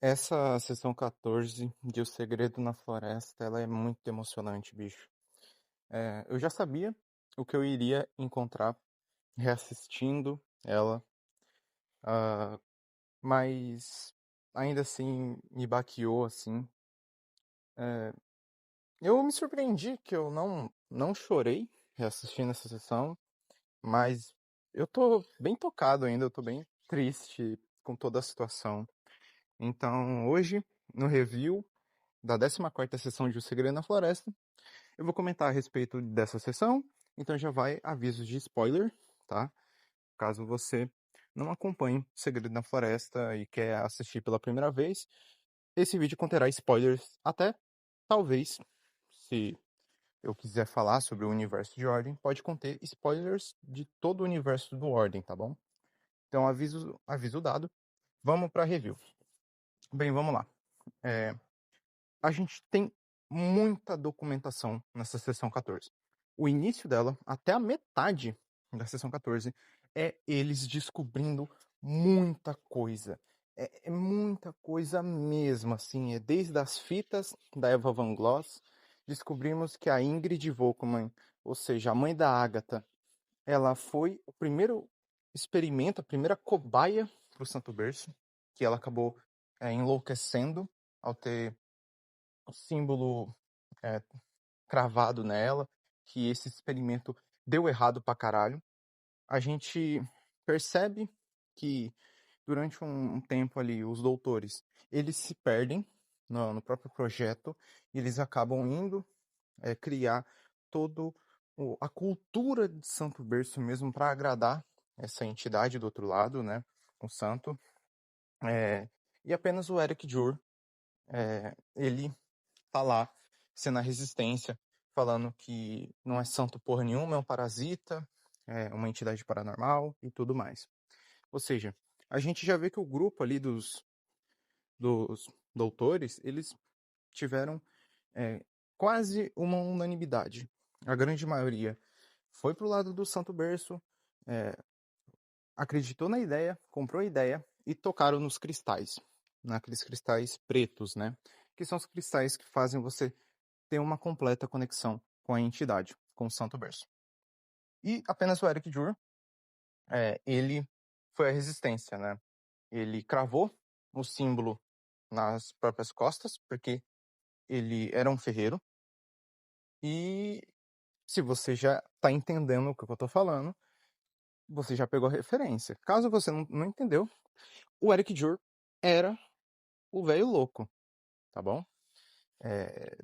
Essa sessão 14 de O Segredo na Floresta, ela é muito emocionante, bicho. Eu já sabia o que eu iria encontrar reassistindo ela, ah, mas ainda assim me baqueou, assim. Eu me surpreendi que eu não chorei reassistindo essa sessão, mas eu tô bem tocado ainda, eu tô bem triste com toda a situação. Então, hoje, no review da 14ª sessão de O Segredo na Floresta, eu vou comentar a respeito dessa sessão, então já vai avisos de spoiler, tá? Caso você não acompanhe O Segredo na Floresta e quer assistir pela primeira vez, esse vídeo conterá spoilers até, talvez, se eu quiser falar sobre o universo de Ordem, pode conter spoilers de todo o universo do Ordem, tá bom? Então, aviso dado. Vamos para review. Bem, vamos lá. A gente tem muita documentação nessa sessão 14. O início dela, até a metade da sessão 14, é eles descobrindo muita coisa. É muita coisa mesmo, assim. É desde as fitas da Eva Van Gloss, descobrimos que a Ingrid Volkmann, ou seja, a mãe da Agatha, ela foi o primeiro experimento, a primeira cobaia para o Santo Berço, que ela acabou enlouquecendo ao ter o símbolo é, cravado nela, que esse experimento deu errado pra caralho. A gente percebe que durante um tempo ali, os doutores, eles se perdem no próprio projeto e eles acabam indo criar todo a cultura de Santo Berço mesmo para agradar essa entidade do outro lado, né, o santo. E apenas o Eric Jur, ele tá lá, sendo a resistência, falando que não é santo porra nenhuma, é um parasita, é uma entidade paranormal e tudo mais. Ou seja, a gente já vê que o grupo ali dos doutores, eles tiveram quase uma unanimidade. A grande maioria foi pro lado do Santo Berço, acreditou na ideia, comprou a ideia e tocaram nos cristais, naqueles cristais pretos, né? Que são os cristais que fazem você ter uma completa conexão com a entidade, com o Santo Berço. E apenas o Eric Jur, ele foi a resistência, né? Ele cravou o símbolo nas próprias costas, porque ele era um ferreiro. E se você já está entendendo o que eu estou falando, você já pegou a referência. Caso você não entendeu, o Eric Jur era o velho louco, tá bom?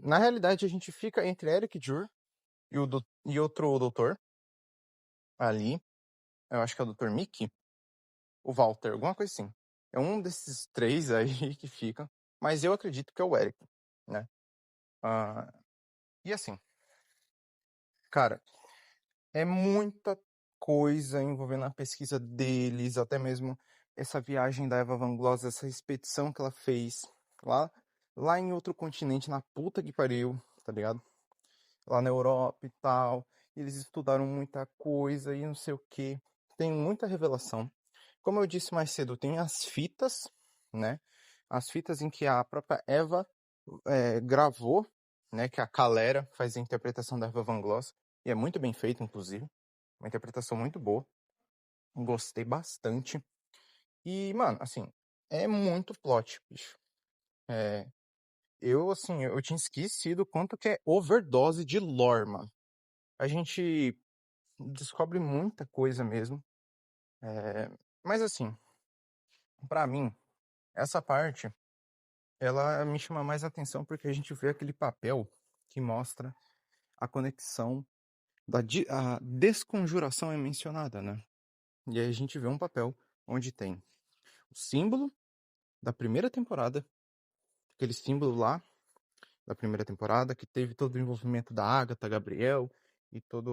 Na realidade, a gente fica entre Eric Jur e outro doutor ali, eu acho que é o Dr. Mickey, o Walter, alguma coisa assim. É um desses três aí que fica, mas eu acredito que é o Eric, né? Ah, e assim, cara, é muita coisa envolvendo a pesquisa deles, até mesmo essa viagem da Eva Van Gloss, essa expedição que ela fez lá em outro continente, na puta que pariu, tá ligado? Lá na Europa e tal. Eles estudaram muita coisa e não sei o que. Tem muita revelação. Como eu disse mais cedo, tem as fitas, né? As fitas em que a própria Eva gravou, né? Que a Calera faz a interpretação da Eva Van Gloss. E é muito bem feito, inclusive. Uma interpretação muito boa. Gostei bastante. E, mano, assim, é muito plot, bicho. Eu tinha esquecido quanto que é overdose de lore, mano. A gente descobre muita coisa mesmo. Mas, assim, pra mim, essa parte ela me chama mais atenção porque a gente vê aquele papel que mostra a conexão a desconjuração é mencionada, né? E aí a gente vê um papel onde tem o símbolo da primeira temporada, aquele símbolo lá da primeira temporada que teve todo o envolvimento da Agatha, Gabriel e toda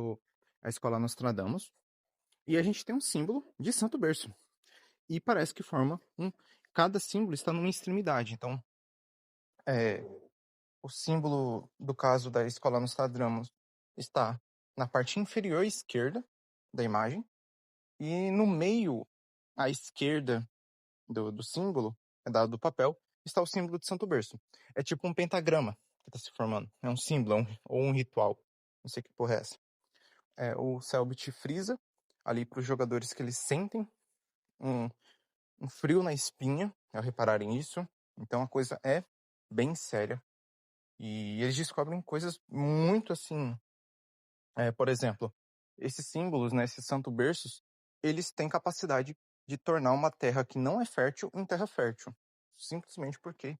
a escola Nostradamus. E a gente tem um símbolo de Santo Berço. E parece que forma cada símbolo está numa extremidade. Então, o símbolo do caso da escola Nostradamus está na parte inferior esquerda da imagem e no meio à esquerda do símbolo, do papel, está o símbolo de Santo Berço. É tipo um pentagrama que está se formando. É um símbolo, ou um ritual. Não sei que porra é essa. O Cellbit frisa ali para os jogadores que eles sentem um frio na espinha ao repararem isso. Então a coisa é bem séria. E eles descobrem coisas muito assim. Por exemplo, esses símbolos, né, esses santo berços, eles têm capacidade de tornar uma terra que não é fértil em terra fértil. Simplesmente porque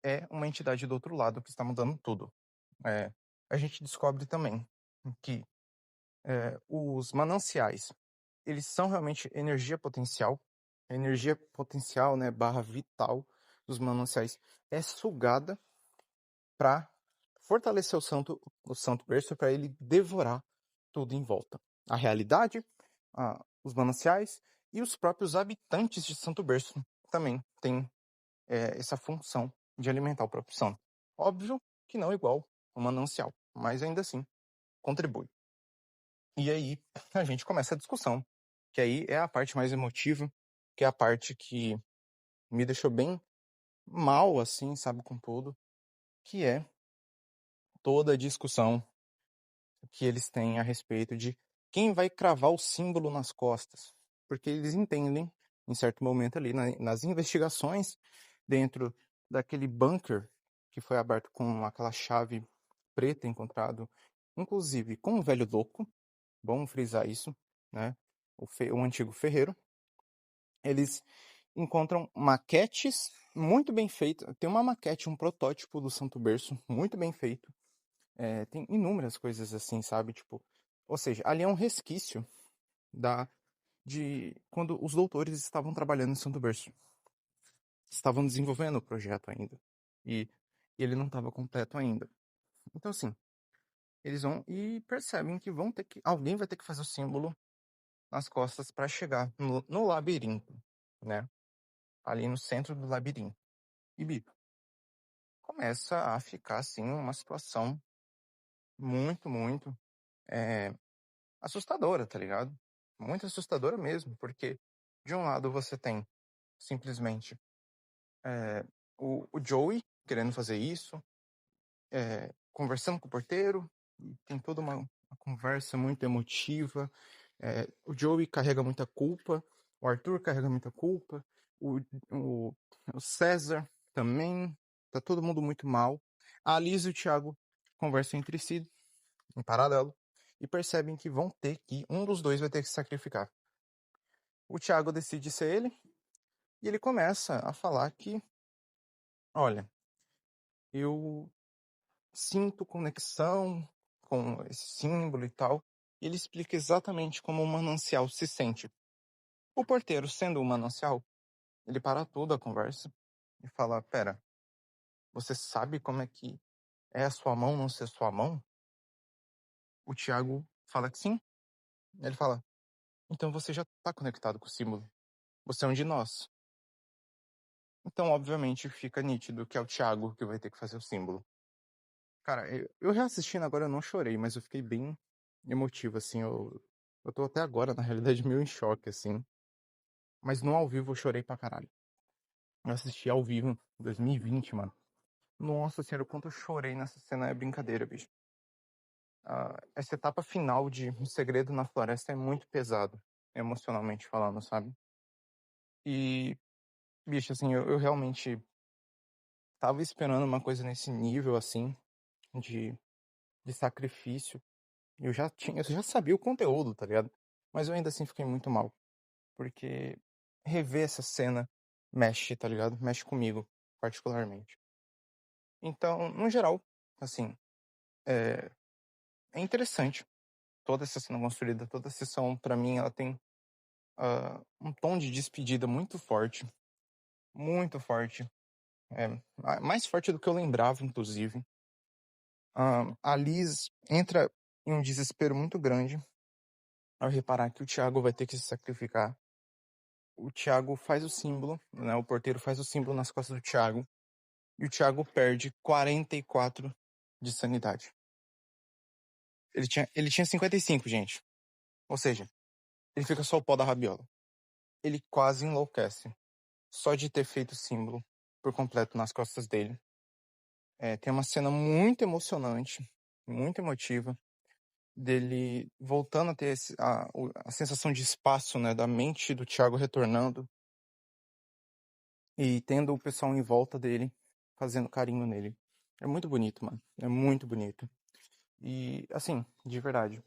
é uma entidade do outro lado que está mudando tudo. A gente descobre também que os mananciais, eles são realmente energia potencial. A energia potencial, né, barra vital dos mananciais é sugada para fortalecer o santo berço, para ele devorar tudo em volta. A realidade, os mananciais e os próprios habitantes de Santo Berço também têm essa função de alimentar o próprio santo. Óbvio que não igual o manancial, mas ainda assim contribui. E aí a gente começa a discussão, que aí é a parte mais emotiva, que é a parte que me deixou bem mal, assim, sabe, com tudo, que é toda a discussão que eles têm a respeito de quem vai cravar o símbolo nas costas. Porque eles entendem, em certo momento ali, nas investigações, dentro daquele bunker que foi aberto com aquela chave preta encontrado, inclusive com um velho louco, bom frisar isso, né? O antigo ferreiro. Eles encontram maquetes muito bem feitas. Tem uma maquete, um protótipo do Santo Berço, muito bem feito. Tem inúmeras coisas assim, sabe? Tipo, ou seja, ali é um resquício de quando os doutores estavam trabalhando em Santo Berço. Estavam desenvolvendo o projeto ainda. E ele não estava completo ainda. Então, assim, eles vão e percebem que alguém vai ter que fazer o símbolo nas costas para chegar no labirinto, né? Ali no centro do labirinto. E, Bico, começa a ficar, assim, uma situação muito, muito assustadora, tá ligado? Muito assustadora mesmo, porque de um lado você tem simplesmente o Joey querendo fazer isso, conversando com o porteiro, e tem toda uma conversa muito emotiva. O Joey carrega muita culpa, o Arthur carrega muita culpa, o, o, o César também, tá todo mundo muito mal. A Liz e o Thiago conversam entre si, em paralelo, e percebem que um dos dois vai ter que se sacrificar. O Thiago decide ser ele, e ele começa a falar que, olha, eu sinto conexão com esse símbolo e tal. E ele explica exatamente como o manancial se sente. O porteiro, sendo um manancial, ele para toda a conversa e fala: pera, você sabe como é que é a sua mão não ser sua mão? O Thiago fala que sim. Ele fala: então você já está conectado com o símbolo. Você é um de nós. Então, obviamente, fica nítido que é o Thiago que vai ter que fazer o símbolo. Cara, eu reassistindo agora, eu não chorei, mas eu fiquei bem emotivo, assim. Eu tô até agora, na realidade, meio em choque, assim. Mas no ao vivo eu chorei pra caralho. Eu assisti ao vivo em 2020, mano. Nossa senhora, o quanto eu chorei nessa cena é brincadeira, bicho. Essa etapa final de O Segredo na Floresta é muito pesado, emocionalmente falando, sabe? E, bicho, assim, eu realmente tava esperando uma coisa nesse nível, assim, de sacrifício. Eu já sabia o conteúdo, tá ligado? Mas eu ainda assim fiquei muito mal. Porque rever essa cena mexe, tá ligado? Mexe comigo, particularmente. Então, no geral, assim, é interessante. Toda essa cena construída, toda a sessão, pra mim, ela tem um tom de despedida muito forte. Muito forte. Mais forte do que eu lembrava, inclusive. A Liz entra em um desespero muito grande ao reparar que o Thiago vai ter que se sacrificar. O Thiago faz o símbolo, né? O porteiro faz o símbolo nas costas do Thiago. E o Thiago perde 44 de sanidade. Ele tinha 55, gente. Ou seja, ele fica só o pó da rabiola. Ele quase enlouquece. Só de ter feito o símbolo. por completo nas costas dele. Tem uma cena muito emocionante, muito emotiva, dele voltando a ter a sensação de espaço, né, da mente do Thiago retornando e tendo o pessoal em volta dele fazendo carinho nele. É muito bonito, mano. É muito bonito. E, assim, de verdade,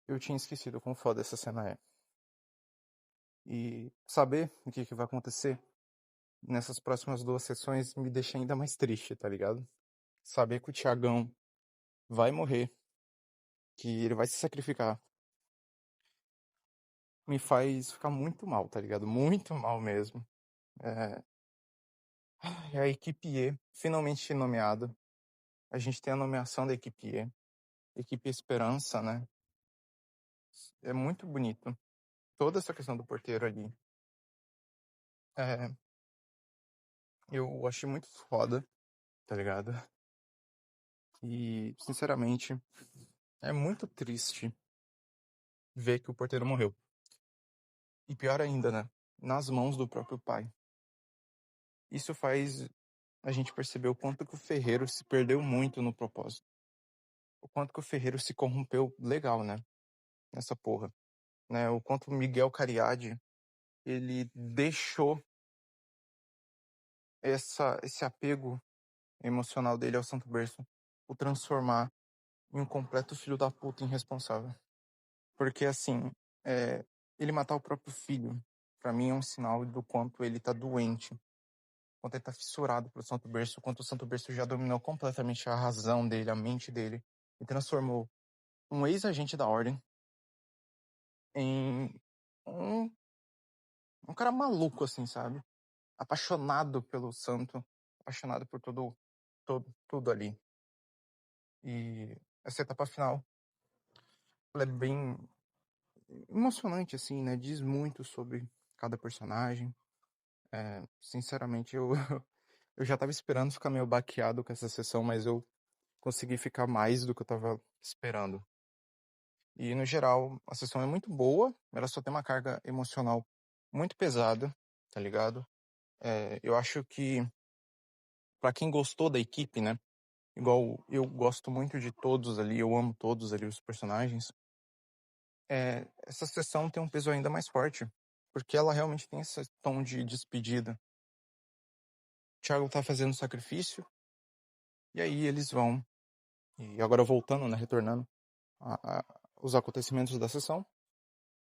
eu tinha esquecido quão foda essa cena é. E saber o que vai acontecer nessas próximas 2 sessões me deixa ainda mais triste, tá ligado? Saber que o Thiagão vai morrer, que ele vai se sacrificar, me faz ficar muito mal, tá ligado? Muito mal mesmo. É a equipe E, finalmente nomeada. A gente tem a nomeação da equipe E. Equipe Esperança, né? É muito bonito. Toda essa questão do porteiro ali. Eu achei muito foda, tá ligado? E, sinceramente, é muito triste ver que o porteiro morreu. E pior ainda, né? Nas mãos do próprio pai. Isso faz a gente perceber o quanto que o Ferreiro se perdeu muito no propósito. O quanto que o Ferreiro se corrompeu legal, né? Nessa porra. Né? O quanto o Miguel Cariadi, ele deixou esse apego emocional dele ao Santo Berço o transformar em um completo filho da puta irresponsável. Porque, assim, ele matar o próprio filho, pra mim é um sinal do quanto ele tá doente, quanto ele tá fissurado pro Santo Berço, quanto o Santo Berço já dominou completamente a razão dele, a mente dele, e transformou um ex-agente da ordem em um, um cara maluco, assim, sabe? Apaixonado pelo santo, apaixonado por tudo ali. E essa etapa final, ela é bem emocionante, assim, né? Diz muito sobre cada personagem. Sinceramente, eu já tava esperando ficar meio baqueado com essa sessão, mas eu consegui ficar mais do que eu tava esperando. E, no geral, a sessão é muito boa, ela só tem uma carga emocional muito pesada, tá ligado? Eu acho que, pra quem gostou da equipe, né? Igual eu gosto muito de todos ali, eu amo todos ali os personagens. Essa sessão tem um peso ainda mais forte, porque ela realmente tem esse tom de despedida. O Thiago tá fazendo sacrifício, e aí eles vão. E agora voltando, né, retornando os acontecimentos da sessão,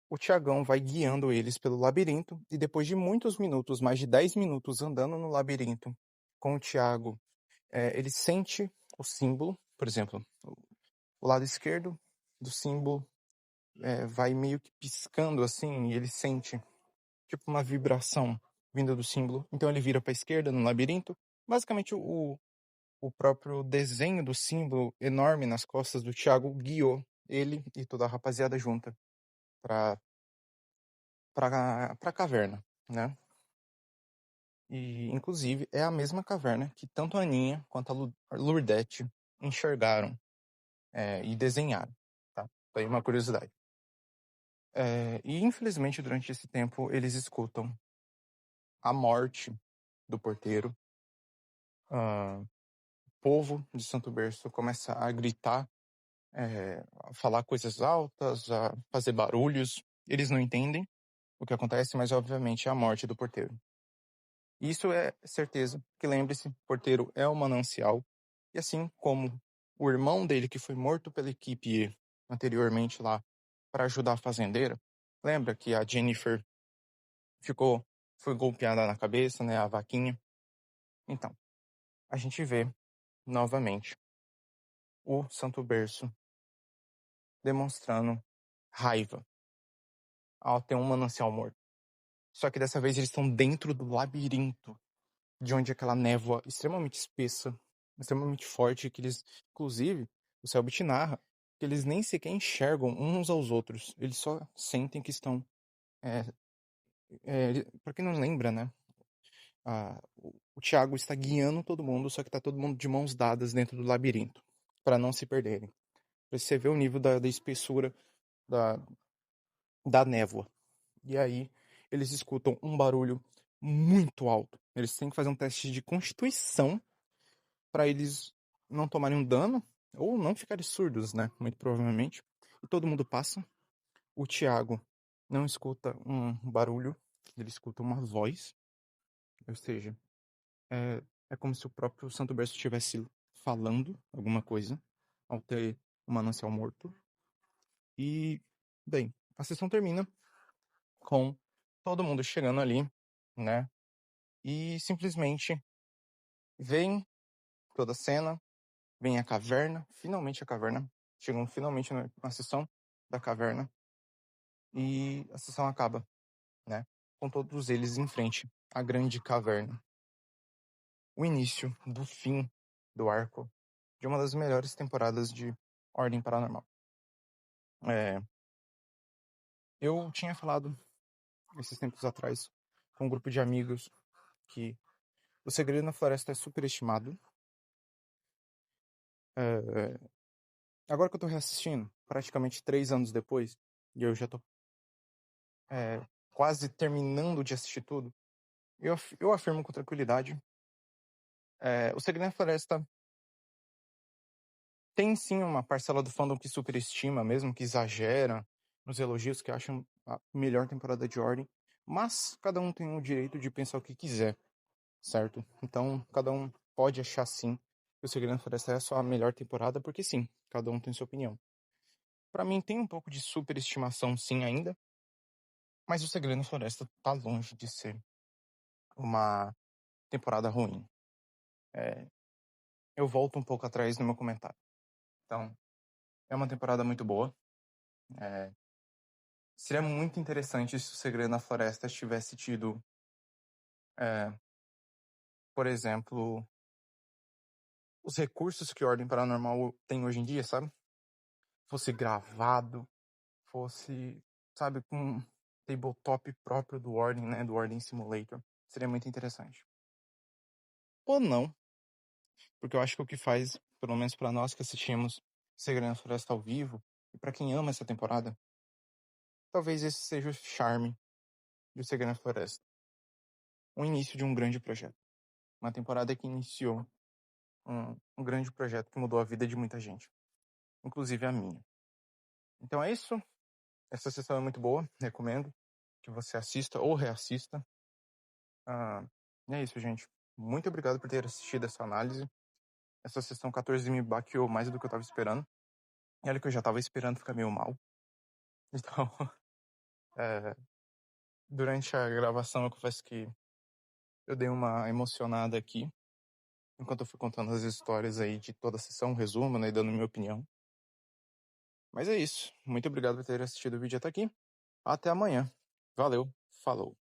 o Thiagão vai guiando eles pelo labirinto, e depois de muitos minutos, mais de 10 minutos andando no labirinto, com o Thiago, ele sente o símbolo, por exemplo, o lado esquerdo do símbolo vai meio que piscando assim, e ele sente tipo uma vibração vinda do símbolo. Então ele vira para a esquerda no labirinto. Basicamente o próprio desenho do símbolo enorme nas costas do Thiago guiou ele e toda a rapaziada junta para para caverna, né? E inclusive é a mesma caverna que tanto a Aninha quanto a Lourdete enxergaram e desenharam, tá? Tá aí uma curiosidade. E infelizmente durante esse tempo eles escutam a morte do porteiro. O povo de Santo Berço começa a gritar, a falar coisas altas, a fazer barulhos. Eles não entendem o que acontece, mas obviamente é a morte do porteiro. Isso é certeza, que lembre-se, porteiro é o manancial, e assim como o irmão dele que foi morto pela equipe anteriormente lá para ajudar a fazendeira, lembra que a Jennifer foi golpeada na cabeça, né, a vaquinha? Então, a gente vê novamente o Santo Berço demonstrando raiva ao ter um manancial morto. Só que dessa vez eles estão dentro do labirinto, de onde aquela névoa extremamente espessa, extremamente forte, que eles, inclusive, o Selbit narra, que eles nem sequer enxergam uns aos outros, eles só sentem que estão... Pra quem não lembra, né, o Thiago está guiando todo mundo, só que tá todo mundo de mãos dadas dentro do labirinto, para não se perderem. Pra você ver o nível da espessura da, da névoa. E aí eles escutam um barulho muito alto, Eles têm que fazer um teste de constituição para eles não tomarem um dano ou não ficarem surdos, né? Muito provavelmente. E todo mundo passa. O Thiago não escuta um barulho, ele escuta uma voz. Ou seja, é como se o próprio Santo Berço estivesse falando alguma coisa ao ter um manancial morto. E, bem, a sessão termina com todo mundo chegando ali, né? E simplesmente vem toda a cena, vem a caverna, finalmente a caverna. Chegam finalmente na sessão da caverna. E a sessão acaba, né? Com todos eles em frente à grande caverna. O início do fim do arco de uma das melhores temporadas de Ordem Paranormal. Eu tinha falado esses tempos atrás com um grupo de amigos que O Segredo na Floresta é superestimado. Agora que eu tô reassistindo, praticamente 3 anos depois, e eu já tô quase terminando de assistir tudo, eu afirmo com tranquilidade, O Segredo na Floresta tem sim uma parcela do fandom que superestima mesmo, que exagera nos elogios, que acham a melhor temporada de Ordem, mas cada um tem o direito de pensar o que quiser, certo? Então, cada um pode achar sim que O Segredo na Floresta é só a melhor temporada, porque sim, cada um tem sua opinião. Pra mim tem um pouco de superestimação sim ainda, mas O Segredo na Floresta tá longe de ser uma temporada ruim. Eu volto um pouco atrás no meu comentário. Então, é uma temporada muito boa. Seria muito interessante se O Segredo na Floresta tivesse tido, por exemplo, os recursos que Ordem Paranormal tem hoje em dia, sabe? Fosse gravado, fosse, sabe, com um tabletop próprio do Ordem, né? Do Ordem Simulator. Seria muito interessante. Ou não, porque eu acho que o que faz, pelo menos pra nós que assistimos Segredo na Floresta ao vivo, e pra quem ama essa temporada, talvez esse seja o charme do Segredo na Floresta. O início de um grande projeto. Uma temporada que iniciou um grande projeto que mudou a vida de muita gente, inclusive a minha. Então é isso. Essa sessão é muito boa, recomendo que você assista ou reassista. E é isso, gente. Muito obrigado por ter assistido essa análise. Essa sessão 14 me baqueou mais do que eu tava esperando. E olha que eu já tava esperando ficar meio mal. Então, durante a gravação eu confesso que eu dei uma emocionada aqui, enquanto eu fui contando as histórias aí de toda a sessão, um resumo, né, e dando minha opinião. Mas é isso. Muito obrigado por ter assistido o vídeo até aqui. Até amanhã. Valeu. Falou.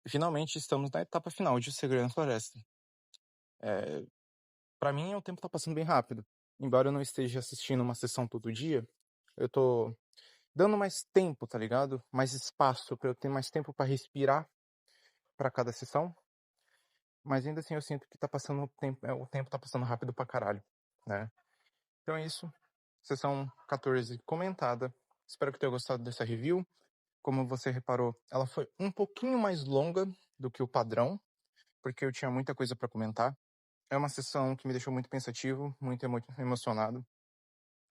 E finalmente estamos na etapa final de O Segredo na Floresta. Pra mim, o tempo tá passando bem rápido. Embora eu não esteja assistindo uma sessão todo dia, eu tô dando mais tempo, tá ligado? Mais espaço pra eu ter mais tempo pra respirar pra cada sessão. Mas ainda assim eu sinto que tá passando o tempo tá passando rápido pra caralho, né? Então é isso. Sessão 14 comentada. Espero que tenha gostado dessa review. Como você reparou, ela foi um pouquinho mais longa do que o padrão, porque eu tinha muita coisa pra comentar. É uma sessão que me deixou muito pensativo, muito emocionado.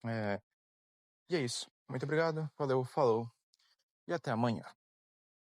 E é isso. Muito obrigado, valeu, falou e até amanhã.